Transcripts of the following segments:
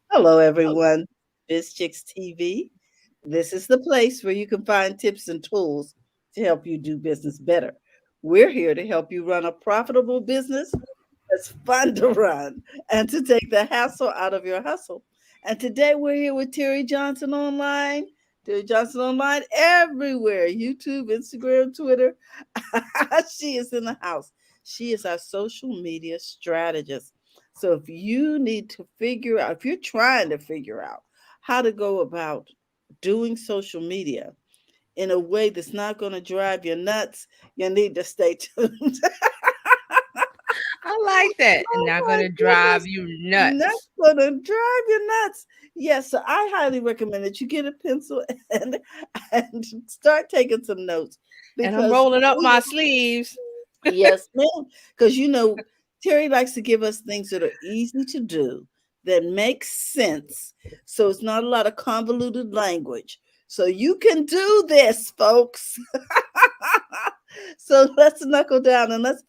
Hello, everyone. Biz Chicks TV. This is the place where you can find tips and tools to help you do business better. We're here to help you run a profitable business that's fun to run and to take the hassle out of your hustle. And today we're here with Terry Johnson Online. Terry Johnson Online everywhere YouTube, Instagram, Twitter. She is in the house. She is our social media strategist. So if you need to figure out, if you're trying to figure out how to go about doing social media in a way that's not going to drive you nuts, you need to stay tuned. I like that. Oh Not my gonna drive goodness. you Not nuts. gonna drive you nuts. Yes, so I highly recommend that you get a pencil and start taking some notes And I'm because rolling up we my sleeves. yes, ma'am. Because Terry likes to give us things that are easy to do, that make sense. So it's not a lot of convoluted language. So you can do this, folks. So let's knuckle down and let's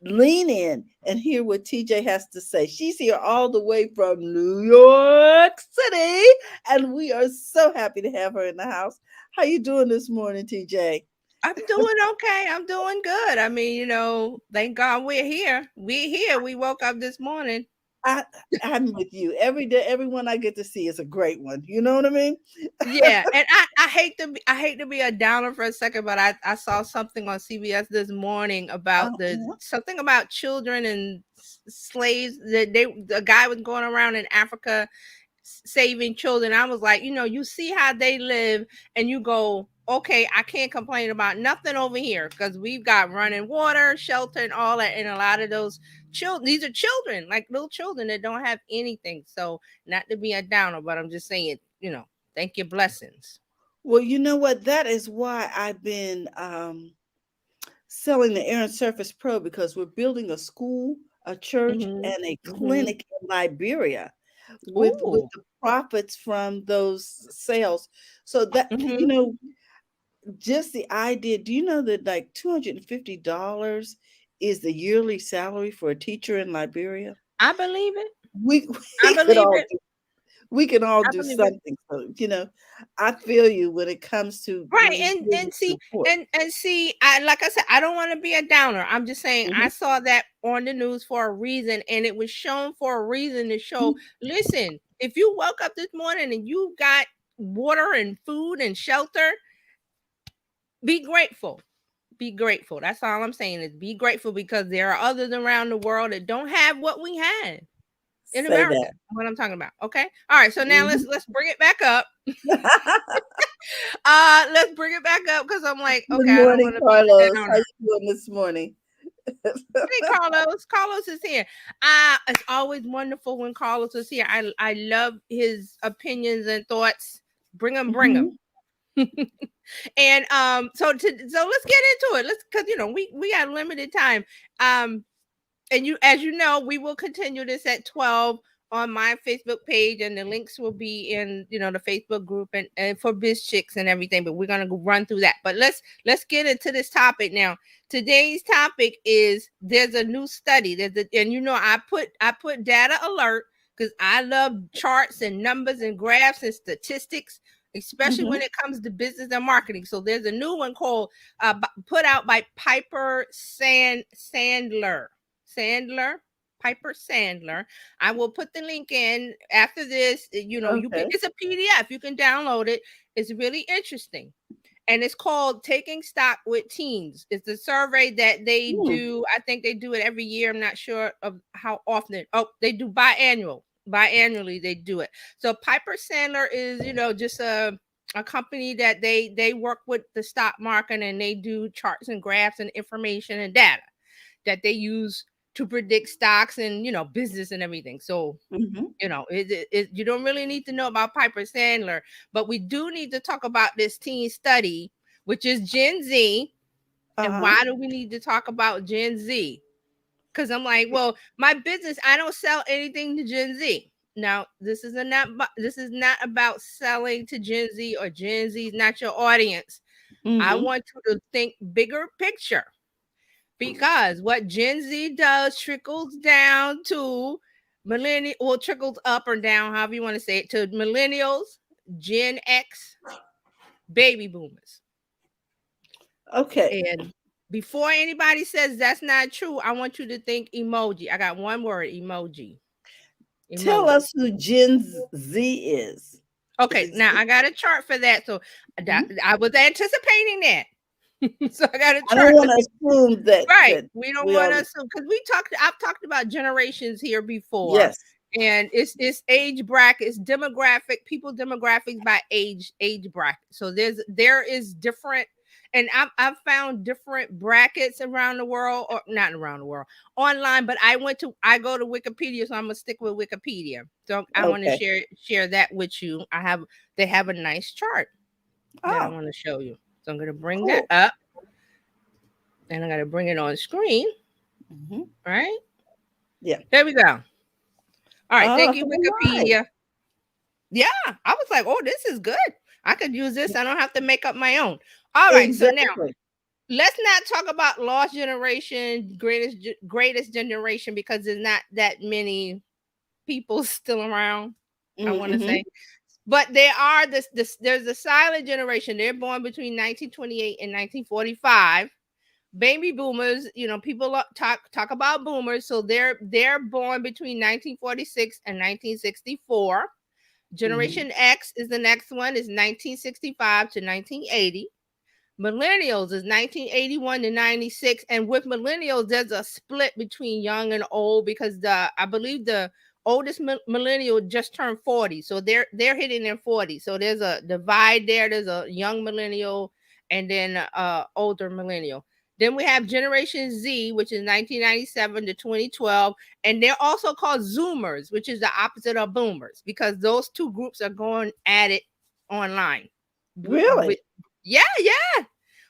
lean in and hear what TJ has to say. She's here all the way from New York City, and we are so happy to have her in the house. How you doing this morning, TJ? I'm doing okay. I'm doing good. I mean, thank God we're here. We're here. We woke up this morning. I I'm with you. Every day, everyone I get to see is a great one. You know what I mean? Yeah, and I hate to be a downer for a second, but I saw something on CBS this morning about the Uh-huh. something about children and slaves that the guy was going around in Africa saving children. I was like, you see how they live, and you go, okay, I can't complain about nothing over here because we've got running water, shelter, and all that. And a lot of those children, these are children, like little children that don't have anything. So, not to be a downer, but I'm just saying, thank your blessings. Well, you know what? That is why I've been selling the Air and Surface Pro because we're building a school, a church, Hmm. and a Hmm. clinic in Liberia with Oh. the profits from those sales. So that Hmm. just the idea. Do you know that like $250 is the yearly salary for a teacher in Liberia? I believe it. We I we could believe all it. we can all I do believe it. something. So, I feel you when it comes to Right, really and giving see, support. and see, I like I said, I don't want to be a downer. I'm just saying Mhm. I saw that on the news for a reason, and it was shown for a reason to show. Listen, if you woke up this morning and you got water and food and shelter, be grateful. Be grateful. That's all I'm saying is be grateful because there are others around the world that don't have what we had in Say America. that. What I'm talking about. Okay. All right. So now let's Mhm. let's bring it back up. Let's bring it back up because I'm like, Good okay, I don't morning, want to be the Carlos. How downer. you doing this morning? Hey, Carlos. Carlos is here. It's always wonderful when Carlos is here. I love his opinions and thoughts. Bring them, bring them. Mhm. And so let's get into it. Let's because we got limited time. Um, and as you know, we will continue this at 12 on my Facebook page, and the links will be in the Facebook group and for Biz Chicks and everything. But we're gonna go run through that. But let's get into this topic now. Today's topic is there's a new study. And I put data alert because I love charts and numbers and graphs and statistics, especially when Mhm. it comes to business and marketing. So there's a new one called put out by Sandler, Piper Sandler. I will put the link in after this. Okay. It's a PDF. You can download it. It's really interesting. And it's called Taking Stock with Teens. It's a survey that they Hmm. do. I think they do it every year. I'm not sure of how often. Oh, they do biannual. Biannually they do it. So Piper Sandler is, just a company that they work with the stock market, and they do charts and graphs and information and data that they use to predict stocks and business and everything. So Mhm. you don't really need to know about Piper Sandler, but we do need to talk about this teen study, which is Gen Z. And Uh-huh. why do we need to talk about Gen Z? Because I'm like, well, my business, I don't sell anything to Gen Z. Now, this is not about selling to Gen Z, or Gen Z is not your audience. I Mhm. want you to think bigger picture, because what Gen Z does trickles down to millennial, well, trickles up or down, however you want to say it, to millennials, Gen X, baby boomers. Okay. And before anybody says that's not true, I want you to think emoji. I got one word, emoji. Tell Emoji. us who Gen Z is. Okay, Is now it- I got a chart for that. So Mhm. I was anticipating that. So I got a I don't chart. want to assume that Right. that We don't we want to already. assume because I've talked about generations here before. Yes. And it's age brackets, demographic, people demographics by age bracket. So there is different, and I've found different brackets around the world, or not around the world, online. But I go to Wikipedia, so I'm gonna stick with Wikipedia. So I want to Okay. share that with you. They have a nice chart that I Oh, want to show you. So I'm gonna bring that cool. up, and I'm gonna bring it on screen. Hmm. All right. Yeah. There we go. All right. Thank you, All right. Wikipedia. Yeah. I was like, oh, this is good. I could use this. I don't have to make up my own. All right. So now Exactly. let's not talk about lost generation, greatest generation, because there's not that many people still around. I want to Mm-hmm. say. But there are there's the silent generation. They're born between 1928 and 1945. Baby boomers, people talk about boomers, so they're born between 1946 and 1964. Mm-hmm. Generation X is the next one, is 1965 to 1980. Millennials is 1981 to 96, and with millennials there's a split between young and old, because I believe the oldest millennial just turned 40, so they're hitting their 40. So there's a divide there. There's a young millennial and then older millennial. Then we have Generation Z, which is 1997 to 2012, and they're also called Zoomers, which is the opposite of Boomers, because those two groups are going at it online. Really? Yeah, yeah.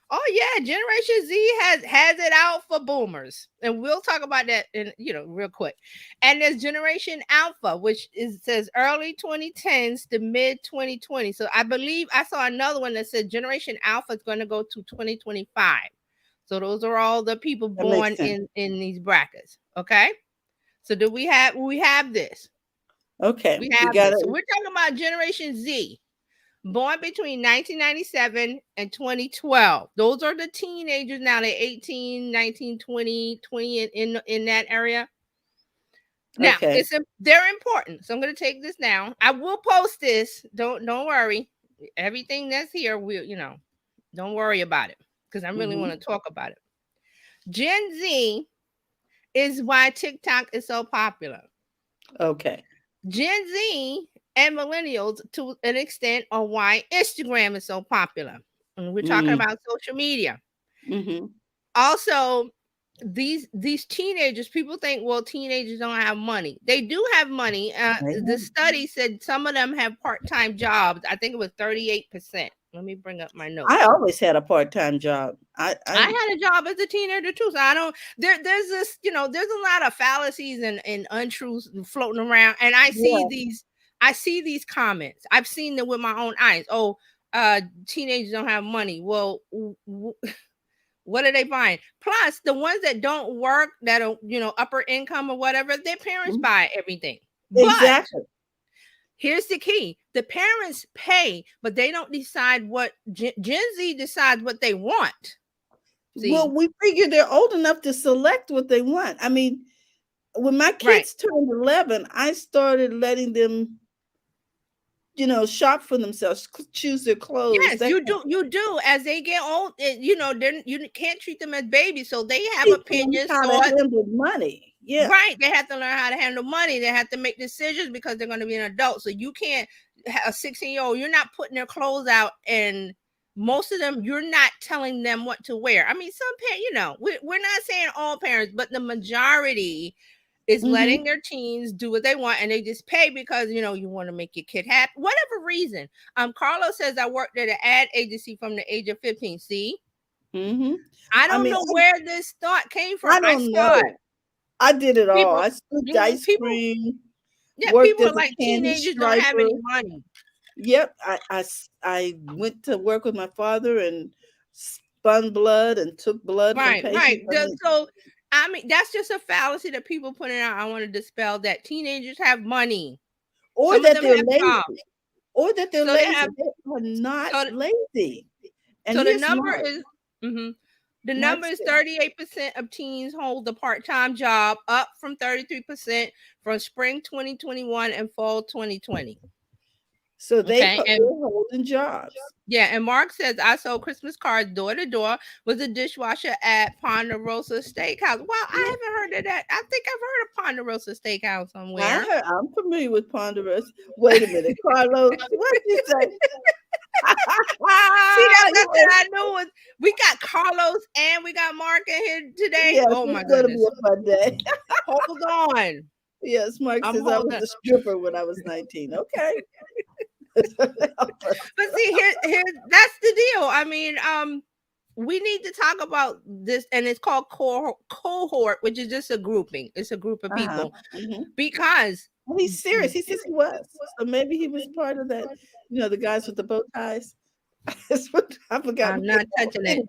Oh yeah, Generation Z has it out for boomers, and we'll talk about that in real quick. And there's Generation Alpha, which says early 2010s to mid 2020. So I believe I saw another one that said Generation Alpha is going to go to 2025. So those are all the people That makes born sense. in these brackets. Okay. So do we have this? Okay. We We have got this. So it. we're talking about Generation Z, born between 1997 and 2012. Those are the teenagers now. They're 18, 19, 20, 20 in that area. Now, Okay. they're important. So I'm going to take this down. I will post this. Don't worry. Everything that's here, don't worry about it, because I really Mm-hmm. want to talk about it. Gen Z is why TikTok is so popular. Okay. Gen Z and millennials, to an extent, are why Instagram is so popular. And we're talking Mm-hmm. about social media. Mm-hmm. Also, these teenagers, people think, well, teenagers don't have money. They do have money. The study said some of them have part-time jobs. I think it was 38%. Let me bring up my notes. I always had a part-time job. I had a job as a teenager too, so I don't. There's this, there's a lot of fallacies and untruths floating around, and Yeah. I see these comments. I've seen them with my own eyes. Oh, teenagers don't have money. Well, what are they buying? Plus, the ones that don't work, that are upper income or whatever, their parents Mhm. buy everything. But Exactly. here's the key: the parents pay, but they don't decide what Gen Z decides what they want. Well, See, we figure they're old enough to select what they want. I mean, when my right? kids turned 11, I started letting them, shop for themselves, choose their clothes. Yes, That you kind do. You do. As they get old, then you can't treat them as babies. So they have teach them opinions, how to thoughts. handle money. Yeah. Right. They have to learn how to handle money. They have to make decisions because they're going to be an adult. So you can't a 16-year-old. You're not putting their clothes out, and most of them, you're not telling them what to wear. I mean, some parents, we're not saying all parents, but the majority is Mm-hmm. letting their teens do what they want, and they just pay because you want to make your kid happy, whatever reason. Carlos says I worked at an ad agency from the age of 15. See, Mm-hmm. I I don't mean, know where this thought came from. I I don't saw it. know. I did it all. People, I scooped ice people, cream, yeah, worked people as are a like candy teenagers don't have striper. any money. Yep. I went to work with my father and spun blood and took blood from Right, right. patients. I mean, So I mean, that's just a fallacy that people put in out. I want to dispel that. Teenagers have money. Or Some of that them they're have jobs. lazy. Or that they're So they lazy. have They are not so lazy. And so the here's number Mark. is the Mark number is said, 38% of teens hold a part-time job, up from 33% from spring 2021 and fall 2020. so Okay. they're And holding jobs. yeah, and Mark says I sold Christmas cards door to door with a dishwasher at Ponderosa Steakhouse. Well, I haven't heard of that. I think I've heard of Ponderosa Steakhouse somewhere. I'm familiar with Ponderous. Wait a minute, Carlos. What did you say? See, that's You something were- I knew was we got Carlos and we got Mark in here today. yes, Oh it's my going to be goodness. a fun day. Hold on. Yes, Mark I'm says I was holding. a stripper when I was 19. Okay. But see, here, that's the deal. I mean, we need to talk about this, and it's called cohort, which is just a grouping. It's a group of people because Well, he's serious. He says he was. So maybe he was part of that, the guys with the bow ties. That's what I forgot. I'm not touching it. Anyway,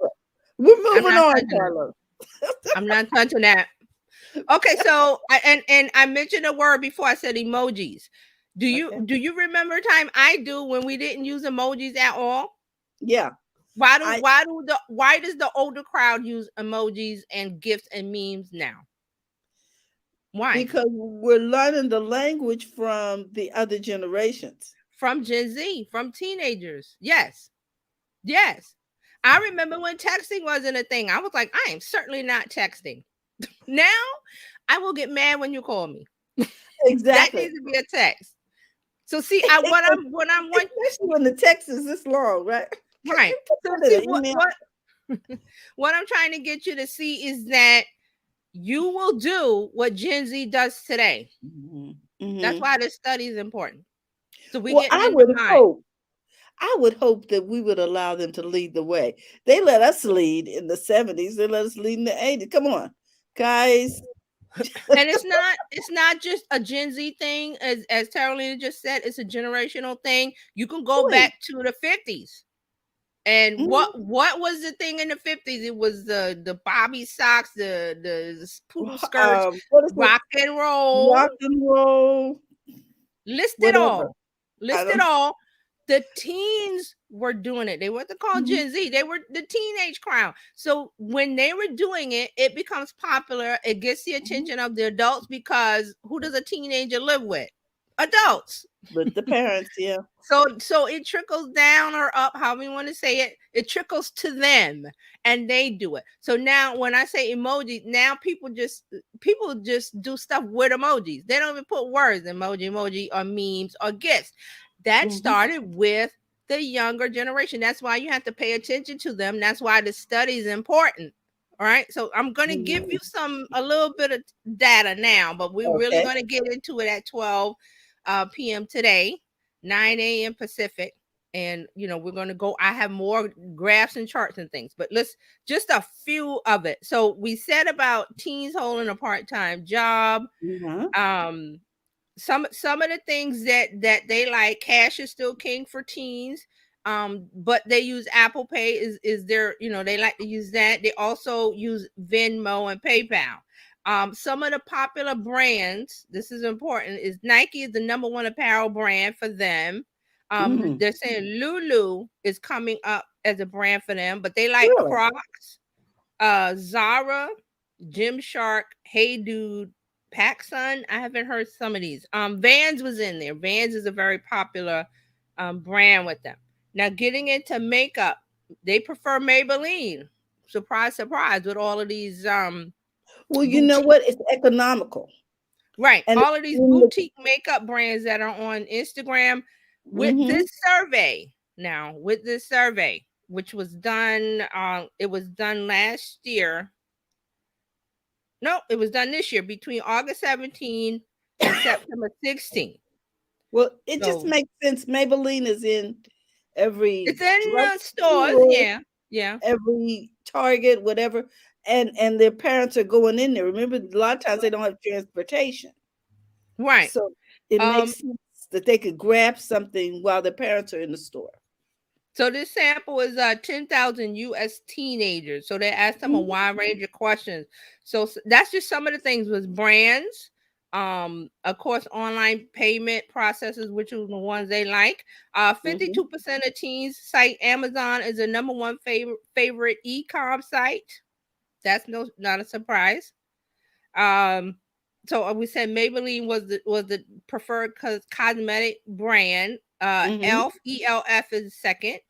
we're I'm moving not on, touching Carlos. I'm not touching that. Okay, so and I mentioned a word before. I said emojis. Do you remember a time? I do, when we didn't use emojis at all? Yeah. Why does the older crowd use emojis and gifs and memes now? Why? Because we're learning the language from the other generations. From Gen Z, from teenagers. Yes. Yes. I remember when texting wasn't a thing. I was like, I am certainly not texting. Now, I will get mad when you call me. That Exactly. needs to be a text. So see, Especially when the text is this long, right? Right. So see, what I'm trying to get you to see is that you will do what Gen Z does today. That's why this study is important. So I would hope that we would allow them to lead the way. They let us lead in the 70s. They let us lead in the 80s. Come on, guys. And it's not just a Gen Z thing, as Carolina just said. It's a generational thing. You can go back to the 50s. And what was the thing in the 50s? It was the bobby socks, the poodle skirts, rock and roll. List it all. List it all. The teens were doing it. They weren't called Gen Z. They were the teenage crowd. So when they were doing it, it becomes popular. It gets the attention of the adults, because who does a teenager live with? Adults. With the parents, yeah. So it trickles down or up, however you want to say it. It trickles to them and they do it. So now when I say emojis, now people just do stuff with emojis. They don't even put words, emoji, or memes or gifs. That started with the younger generation. That's why you have to pay attention to them. That's why the study is important. All right. So I'm going to give you a little bit of data now, but we're really going to get into it at 12 p.m. today, 9 a.m. Pacific. And, we're going to go. I have more graphs and charts and things, but just a few of it. So we said about teens holding a part-time job. Some of the things that they like. Cash is still king for teens. But they use Apple Pay is their, they like to use that. They also use Venmo and PayPal. Some of the popular brands, this is important, is Nike is the number one apparel brand for them. They're saying Lulu is coming up as a brand for them, but they like Crocs, Zara, Gymshark, Hey Dude, PacSun. I haven't heard some of these. Vans was in there. Vans is a very popular brand with them. Now, getting into makeup, they prefer Maybelline. Surprise, surprise, with all of these well, you know what? It's economical. Right. And all of these boutique makeup brands that are on Instagram with this survey, which was done, it was done last year. No, it was done this year between August 17 and September 16. Well, it just makes sense. Maybelline is in it's in stores, yeah. Every Target, whatever. And their parents are going in there. Remember, a lot of times they don't have transportation. Right. So it makes sense that they could grab something while their parents are in the store. So this sample is 10,000 U.S. teenagers. So they asked them a Mhm. wide range of questions. So that's just some of the things was brands, of course, online payment processes, which are the ones they like. 52% of teens cite Amazon as the number one favorite e-com site. That's not a surprise. Um, so we said Maybelline was the preferred cosmetic brand. Mhm. ELF is second.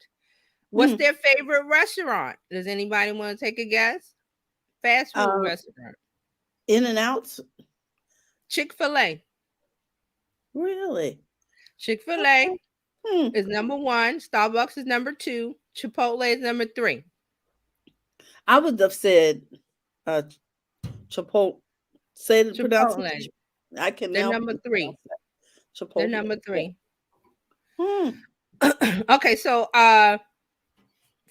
What's Mhm. their favorite restaurant? Does anybody want to take a guess? Fast food Uh, restaurant. In and outs. Chick-fil-A. Really? Chick-fil-A Okay. Hmm. is number one. Starbucks is number two. Chipotle is number three. I would have said uh Chipotle. Say the Chipotle. pronunciation. I can They're now number three. pronounce that. They're Chipotle. number Yeah. three. Hmm. Okay, so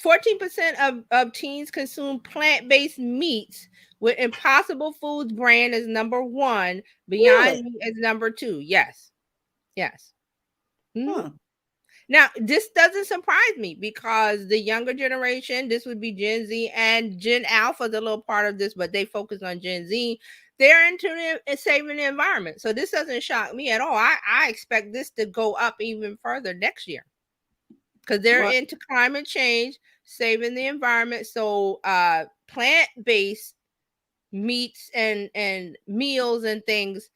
14% of teens consume plant-based meats, with Impossible Foods brand as number one, Really? Beyond Meat as number two. Yes. Yes. Mhm. Huh. Now, this doesn't surprise me because the younger generation, this would be Gen Z and Gen Alpha, is a little part of this, but they focus on Gen Z. They're into saving the environment. So this doesn't shock me at all. I expect this to go up even further next year because they're What? into climate change, saving the environment. So plant-based meats and meals and things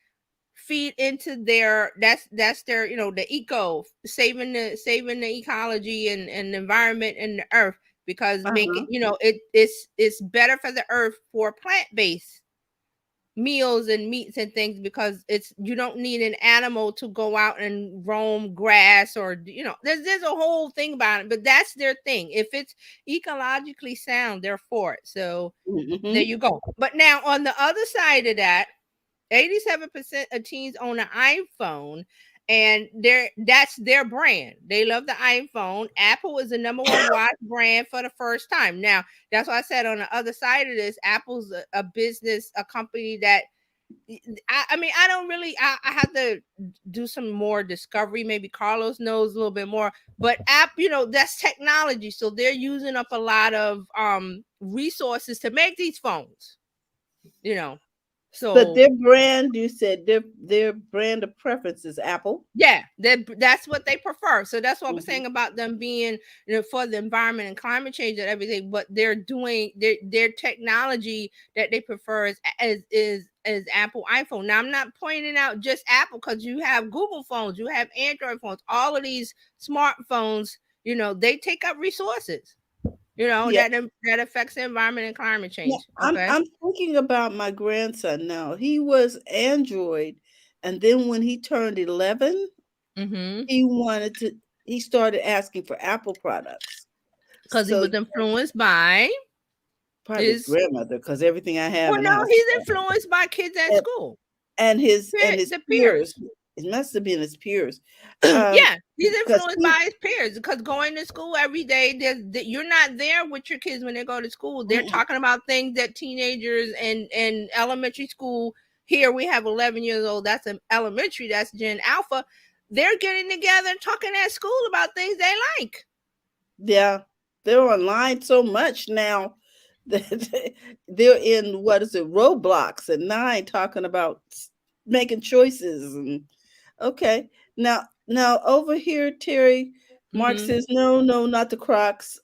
feed into their that's their the eco saving the ecology and the environment and the earth because make it Uh-huh. it's better for the earth for plant-based meals and meats and things because it's you don't need an animal to go out and roam grass or there's a whole thing about it, but that's their thing. If it's ecologically sound, they're for it. So there Mhm. you go. But now on the other side of that, 87% of teens own an iPhone, and that's their brand. They love the iPhone. Apple is the number one watch brand for the first time. Now, that's why I said on the other side of this, Apple's a business, a company that I mean, I don't really. I have to do some more discovery. Maybe Carlos knows a little bit more. But that's technology, so they're using up a lot of resources to make these phones. You know, But so their brand, you said their brand of preference is Apple. yeah, that's what they prefer. So that's what I was Mhm. saying about them being, for the environment and climate change and everything. But they're doing their technology that they prefer is Apple iPhone. Now I'm not pointing out just Apple because you have Google phones, you have Android phones, all of these smartphones. They take up resources. Yeah. That affects the environment and climate Yeah, change. I'm Okay. I'm thinking about my grandson now. He was Android, and then when he turned 11, Mm-hmm. he wanted to he started asking for Apple products. Because he So was influenced by probably his his grandmother, because everything I have Well, in no, the house is he's Apple. influenced by kids at And school. and his The peers. peers. It must have been his peers. Um, Yeah, he's because influenced he by his peers because going to school every day, you're not there with your kids when they go to school. They're mm-mm. talking about things that teenagers and elementary school. Here we have 11 years old. That's an elementary. That's Gen Alpha. They're getting together and talking at school about things they like. Yeah, they're online so much now that they're in what is it, Roblox at 9 talking about making choices and okay. Now over here, Terry, Mark Hmm. says no, no, not the Crocs.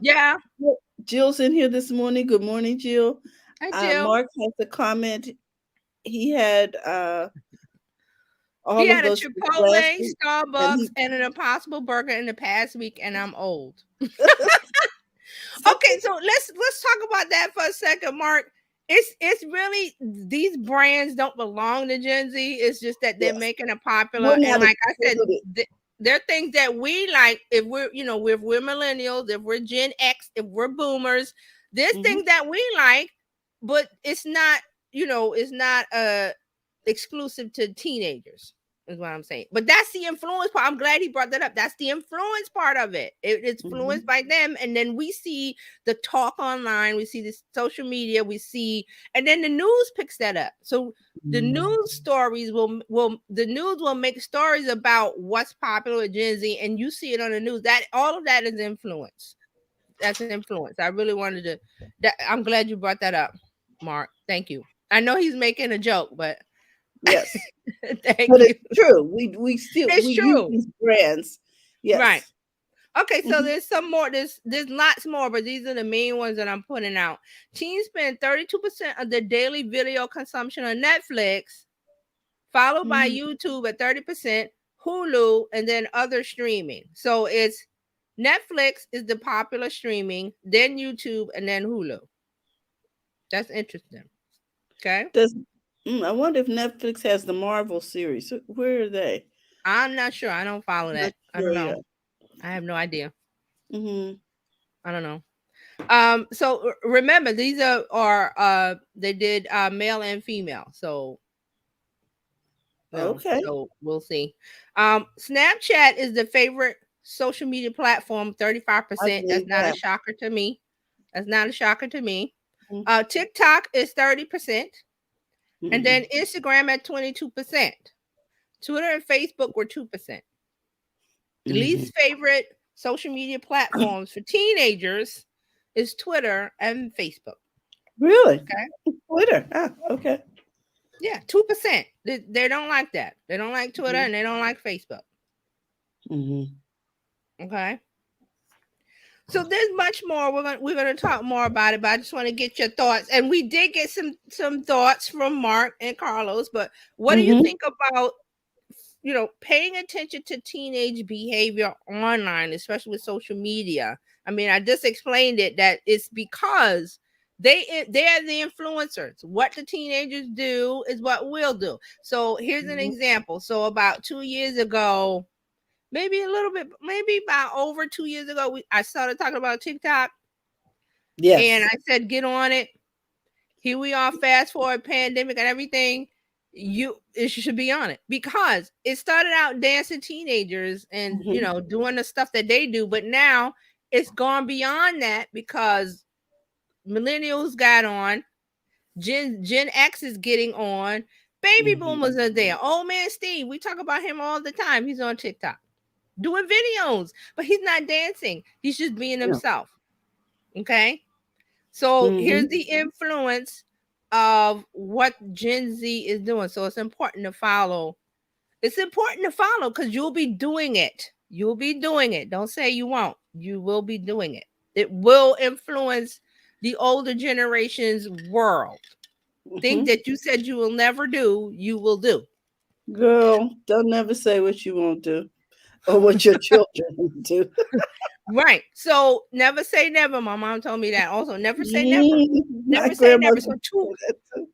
Yeah. Jill's in here this morning. Good morning, Jill. Hi, Jill. Mark has a comment. He had He all of had a those last Chipotle, week, and Starbucks, he and an Impossible Burger in the past week, and I'm old. so Okay, so let's talk about that for a second, Mark. It's really these brands don't belong to Gen Z. It's just that they're yes, making it popular, we're and not like I said, included. they're things that we like. If we're millennials, if we're Gen X, if we're Boomers, there's Hmm. things that we like, but it's not it's not exclusive to teenagers. is what I'm saying. But that's the influence part. I'm glad he brought that up. That's the influence part of it. It's influenced by them. And then we see the talk online, we see the social media, we see, and then the news picks that up. So the news stories the news will make stories about what's popular with Gen Z, and you see it on the news. That all of that is influence. That's influence. I really wanted to. I'm glad you brought that up, Mark. Thank you. I know he's making a joke, but Yes. thank But you. it's true. We still It's we use true. these brands. Right. Yes. Okay, so there's some more. There's lots more, but these are the main ones that I'm putting out. Teens spend 32% of their daily video consumption on Netflix, followed by YouTube at 30%, Hulu, and then other streaming. So it's Netflix is the popular streaming, then YouTube, and then Hulu. That's interesting. Okay. I wonder if Netflix has the Marvel series. Where are they? I'm not sure. I don't follow Not that. I don't sure know. yet. I have no idea. Mm-hmm. I don't know. So remember, these are they did male and female. So no, Okay. so we'll see. Snapchat is the favorite social media platform, I 35%. That's believe not a that. shocker to me. That's not a shocker to me. Mm-hmm. TikTok is 30%, and Mm-hmm. then Instagram at 22%. Twitter and Facebook were 2%. The Mm-hmm. least favorite social media platforms for teenagers is Twitter and Facebook. Really? Okay. Twitter. Ah, okay. Yeah, 2%. They don't like that. They don't like Twitter and they don't like Facebook. Mm-hmm. Okay. So there's much more. We're gonna talk more about it, but I just want to get your thoughts. And we did get some thoughts from Mark and Carlos. But what do you Mm-hmm. think about paying attention to teenage behavior online, especially with social media? I mean, I just explained it that it's because they're the influencers. What the teenagers do is what we'll do. So here's an example. So about 2 years ago, maybe a little bit, maybe about over 2 years ago, I started talking about TikTok, and Yes. I said, get on it. Here we are, fast forward, pandemic and everything. It should be on it because it started out dancing teenagers and Mm-hmm. doing the stuff that they do, but now it's gone beyond that because millennials got on, Gen X is getting on, baby Mm-hmm. boomers are there. Old man Steve, we talk about him all the time. He's on TikTok doing videos, but he's not dancing. He's just being Yeah. himself. Okay. So here's Mm-hmm. the influence of what Gen Z is doing. So it's important to follow. It's important to follow because you'll be doing it. You'll be doing it. Don't say you won't. You will be doing it. It will influence the older generation's world. Things Mm-hmm. that you said you will never do, you will do. Girl, don't never say what you won't do or what your children won't do. Right. So never say never. My mom told me that also. Never say never. My Never say never. grandmother So said that too.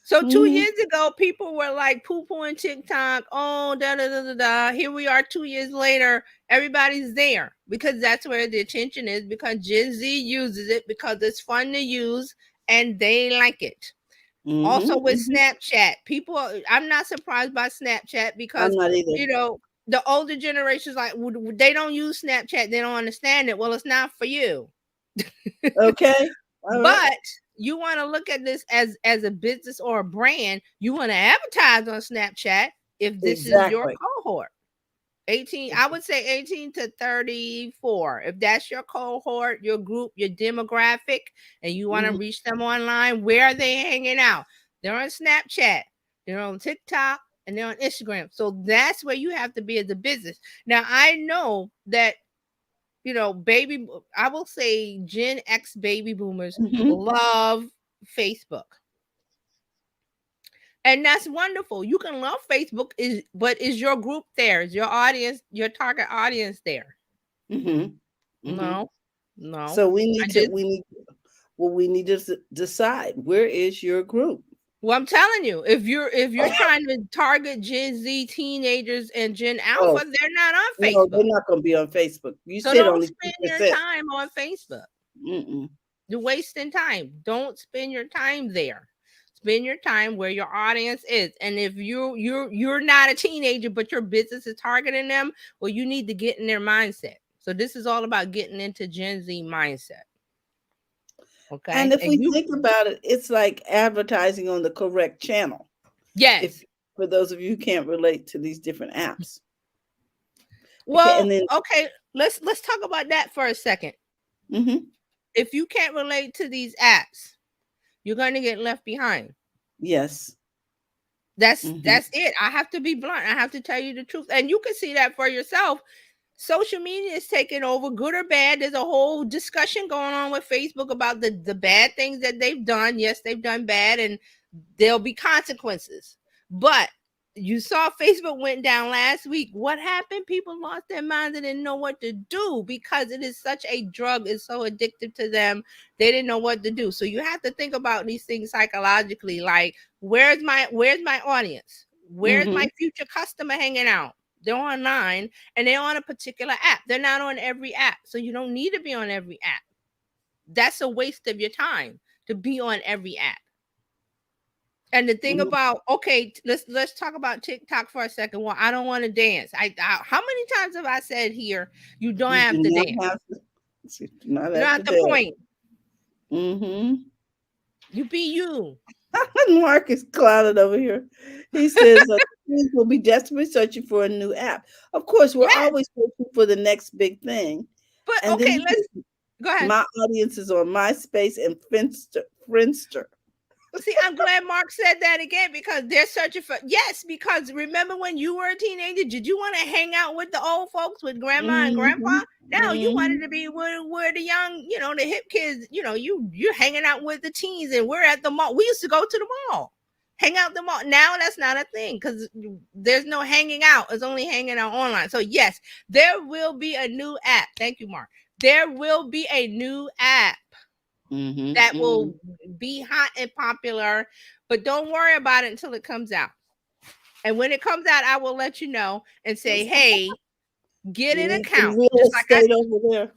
So two Mm-hmm. years ago, people were like poo-pooing TikTok. Oh, da da da da da. Here we are 2 years later. Everybody's there because that's where the attention is. Because Gen Z uses it because it's fun to use and they like it. Also with Mm-hmm. Snapchat, people. I'm not surprised by Snapchat I'm because not either. the older generations like they don't use Snapchat. They don't understand it. Well, it's not for you. Okay. All right. But you want to look at this as a business or a brand. You want to advertise on Snapchat if this is your Exactly. cohort. 18, I would say 18 to 34. If that's your cohort, your group, your demographic, and you want to Mm-hmm. reach them online, where are they hanging out? They're on Snapchat, they're on TikTok, and they're on Instagram. So that's where you have to be as a business. Now, I know that I will say Gen X baby boomers Mm-hmm. love Facebook. And that's wonderful. You can love Facebook, but is your group there? Is your audience, your target audience there? Mm-hmm. Mm-hmm. No, no. So I just we need to decide where is your group. well, I'm telling you, if you're trying to target Gen Z teenagers and Gen Oh, Alpha, they're not on no, they're Facebook. not going to be on Facebook. You So said don't only spend your 2%. time on Facebook. Mm-mm. You're wasting time. Don't spend your time there. spend your time where your audience is. And if you're not a teenager, but your business is targeting them, well, you need to get in their mindset. So this is all about getting into Gen Z mindset. And Okay. if And we you, think about it, it's like advertising on the correct channel. If yes. for those of you who can't relate to these different apps. Okay, Well, and then okay, let's talk about that for a second. mhm, If you can't relate to these apps, you're going to get left behind. yes. Mhm, That's it. I have to be blunt. I have to tell you the truth. And you can see that for yourself. Social media is taking over, good or bad. There's a whole discussion going on with Facebook about the bad things that they've done. Yes, they've done bad, and there'll be consequences. But you saw Facebook went down last week. What happened? People lost their minds and didn't know what to do because it is such a drug. It's so addictive to them. They didn't know what to do. So you have to think about these things psychologically. Like, where's my audience? Where's my mhm, future customer hanging out? They're online and they're on a particular app. They're not on every app. So you don't need to be on every app. That's a waste of your time to be on every app. And the thing mhm. about, okay, let's talk about TikTok for a second. Well, I don't want to dance. How many times have I said here you don't You have do to not dance? have to. You do not You don't have to have to dance. point. Mhm. You be you. Mark is clouded over here. He says teens will be desperately searching for a new app. Of course, we're Yes. always searching for the next big thing. But And then okay, he let's says, go ahead. my audience is on MySpace and Friendster. Friendster. See, I'm glad Mark said that again because they're searching for, yes, because remember when you were a teenager, did you want to hang out with the old folks, with grandma and grandpa? Mhm, No, you wanted mhm, to be where the young, the hip kids, you're hanging out with the teens, and we're at the mall. We used to go to the mall, hang out the mall. Now that's not a thing because there's no hanging out. It's only hanging out online. So yes, there will be a new app. Thank you, Mark. There will be a new app mhm, that will mhm. be hot and popular, but don't worry about it until it comes out. And when it comes out, I will let you know and say, "Hey, get You an need some account." real estate over there.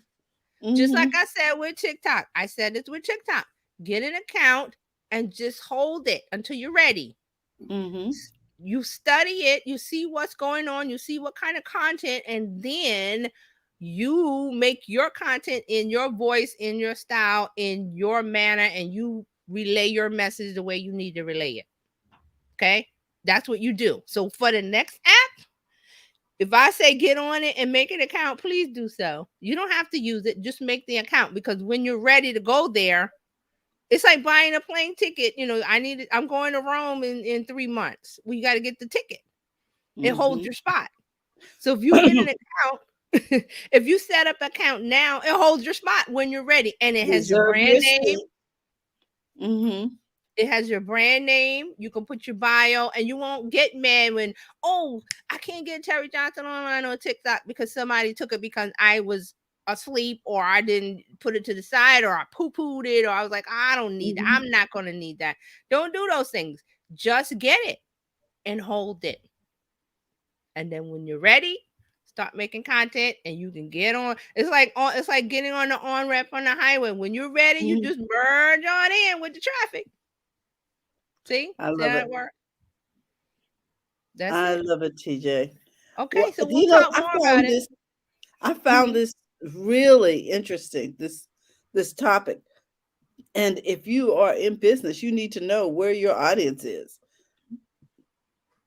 Just like Mhm, I said with TikTok. I said this with TikTok. Get an account and just hold it until you're ready. mhm, You study it, you see what's going on, you see what kind of content, and then you make your content in your voice, in your style, in your manner, and you relay your message the way you need to relay it. Okay, that's what you do. So for the next app, if I say get on it and make an account, please do so. You don't have to use it, just make the account, because when you're ready to go there, it's like buying a plane ticket. I'm going to Rome in 3 months. We got to get the ticket. It holds mhm. your spot. So if you get an account, if you set up an account now, it holds your spot when you're ready, and it has your Reserve brand your name. seat. Mhm, It has your brand name. You can put your bio, and you won't get mad when, oh, I can't get Terry Johnson online on TikTok because somebody took it because I was asleep, or I didn't put it to the side, or I poo-pooed it, or I was like, I don't need that. mhm. I'm not going to need that. Don't do those things. Just get it and hold it. And then when you're ready, start making content and you can get on. It's like getting on the on ramp on the highway. When you're ready, you Mhm. just merge on in with the traffic. See? I See love how it. it works? That's I it. love it, TJ. Okay, Well, so we'll talk more about it. I found Mhm. this really interesting, this topic. And if you are in business, you need to know where your audience is.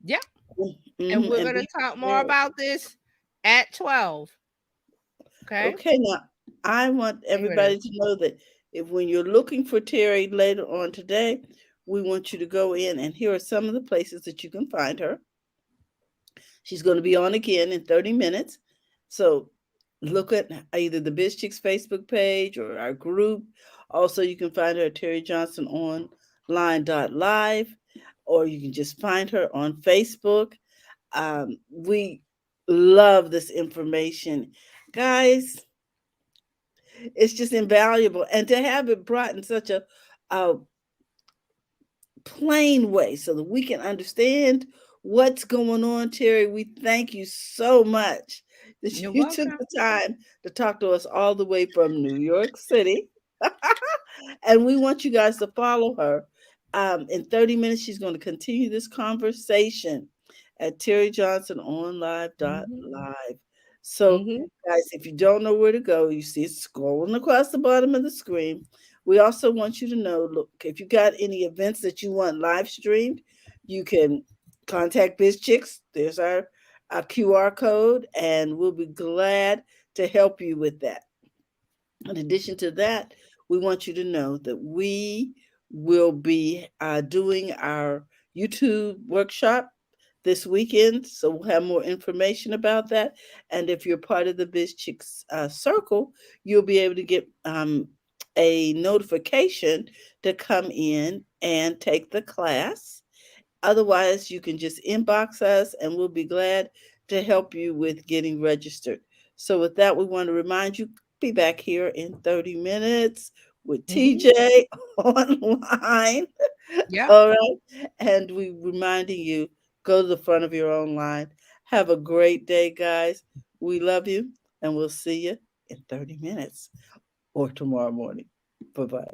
Yeah. And Mhm, we're and gonna be talk more prepared. about this at 12. Okay. Okay, now I want Here it is. everybody to know that if when you're looking for Terry later on today, we want you to go in and here are some of the places that you can find her. She's going to be on again in 30 minutes. So look at either the Biz Chicks Facebook page or our group. Also, you can find her at Terry Johnson Online.live, or you can just find her on Facebook. We love this information. Guys, it's just invaluable. And to have it brought in such a plain way so that we can understand what's going on, Terry. We thank you so much that You're you took welcome. the time to talk to us all the way from New York City. And we want you guys to follow her In 30 minutes, she's going to continue this conversation at Terry Johnson on Mhm. live. So, Mhm. guys, if you don't know where to go, you see it scrolling across the bottom of the screen. We also want you to know, look, if you got any events that you want live streamed, you can contact Biz Chicks. There's our QR code, and we'll be glad to help you with that. In addition to that, we want you to know that we will be doing our YouTube workshop this weekend. So we'll have more information about that. And if you're part of the Biz Chicks circle, you'll be able to get a notification to come in and take the class. Otherwise, you can just inbox us and we'll be glad to help you with getting registered. So, with that, we want to remind you be back here in 30 minutes with Mhm. TJ online. Yeah. All right. And we reminding you go to the front of your own line. Have a great day, guys. We love you and we'll see you in 30 minutes or tomorrow morning. Bye bye.